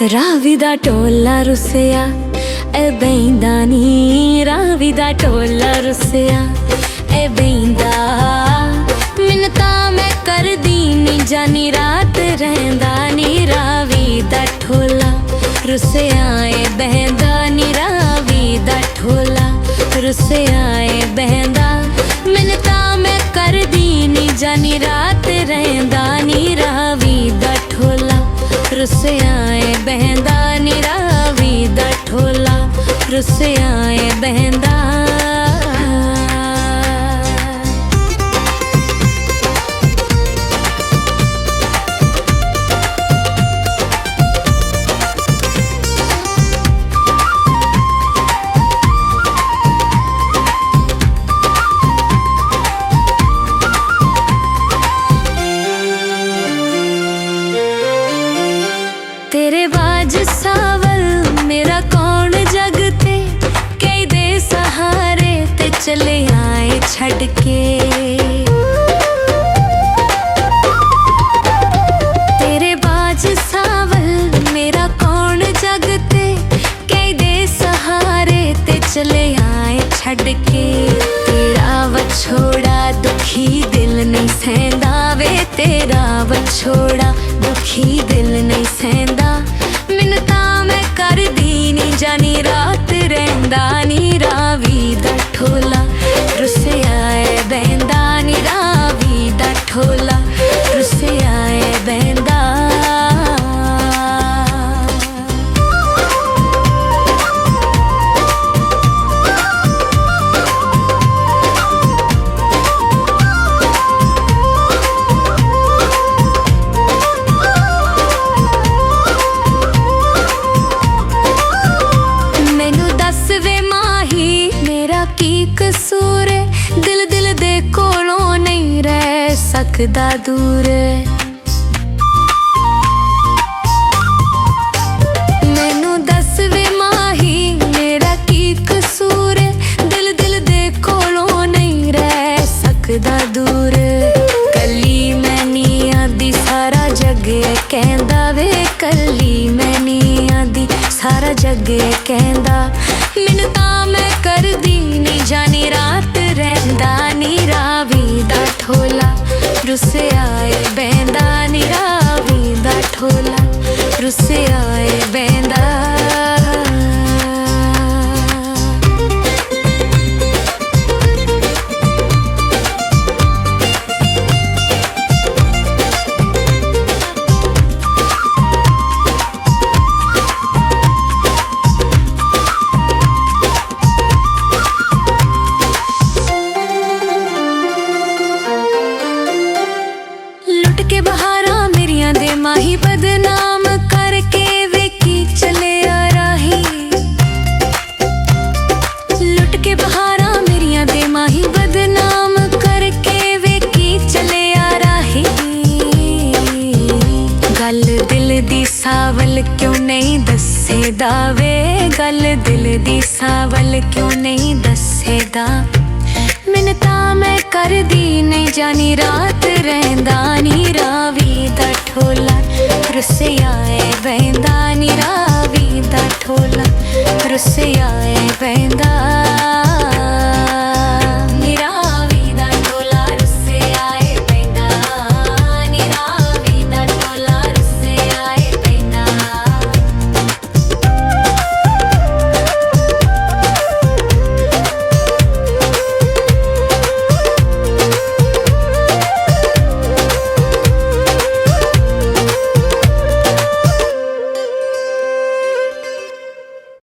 ਰਾਵੀ ਦਾ ਟੋਲਾ ਰੁੱਸਿਆ ਐ ਬੈਂਦਾ ਨੀ, ਰਾਵੀ ਦਾ ਟੋਲਾ ਰੁੱਸਿਆ ਐ ਬੈਂਦਾ। ਮੈਨੂੰ ਤਾਂ ਮੈਂ ਕਰਦੀ ਨੀ ਜਾਨੀ ਰਾਤ ਰਹਿੰਦਾ ਨੀ, ਰਾਵੀ ਦਾ ਟੋਲਾ ਰੁੱਸਿਆ ਐ ਬੈਂਦਾ ਨੀ, ਰਾਵੀ ਦਾ ਟੋਲਾ ਰੁੱਸਿਆ ਐ ਬੈਂਦਾ। ਮੈਨੂੰ ਤਾਂ ਮੈਂ ਕਰਦੀ ਨੀ ਜਾਨੀ ਰਾਤ ਰਹਿੰਦਾ ਨੀ, ਰਾਵੀ ਦਾ ਟੋਲਾ ਰੁੱਸਿਆ ਐ ਬਹਿੰਦਾ ਨੀ, ਰਾਵੀ ਦਾ ਟੋਲਾ ਰੁੱਸਿਆ ਐ ਬਹਿੰਦਾ। तेरे बाज सावल मेरा कौन जग ते, कई दे सहारे ते चले आए छड़ के। तेरे बाज सावल मेरा कौन जग ते, कई दे सहारे ते चले आए छड़ के। तेरा वछोड़ा दुखी दिल नहीं सहंदा वे, तेरा वछोड़ा दुखी दिल नहीं सहंदा। मैनू तां मैं करदी नी जानी रात रहिंदा नी, रावी दा टोला रुੱਸਿਆ ऐ बहिंदा नी, रावी दा टोला रुੱਸਿਆ ऐ बहिंदा। की कसूर दिल दिल दे कोलों नहीं रह सकदा दूर। मैनू दस वे माही मेरा की कसूर, दिल दिल दे कोलों नहीं रह सकदा दूर। कली मैं नी आंदी सारा जग कहंदा वे, कली मैं नी आंदी सारा जग कहंदा। मैनू तां मैं करदी नी जानी रात रहंदा नी, रावी दा टोला रुੱਸਿਆ ऐ बहिंदा नी, रावी दा टोला रुੱਸਿਆ ऐ बहिंदा। के बहारा मेरिया दे माही बदनाम करके वेखी चले आ राही। लुट के बहारा मेरिया दे माही बदनाम करके वेखी चले आ राही। गल दिल दी सावल क्यों नहीं दस्से दावे, गल दिल दी सावल क्यों नहीं दस्से दा। मैनू तां मैं करदी नहीं जानी रात रहंदा नी, रावी दा टोला रुੱਸਿਆ ऐ बहिंदा नी, रावी दा टोला रुੱਸਿਆ ऐ बहिंदा।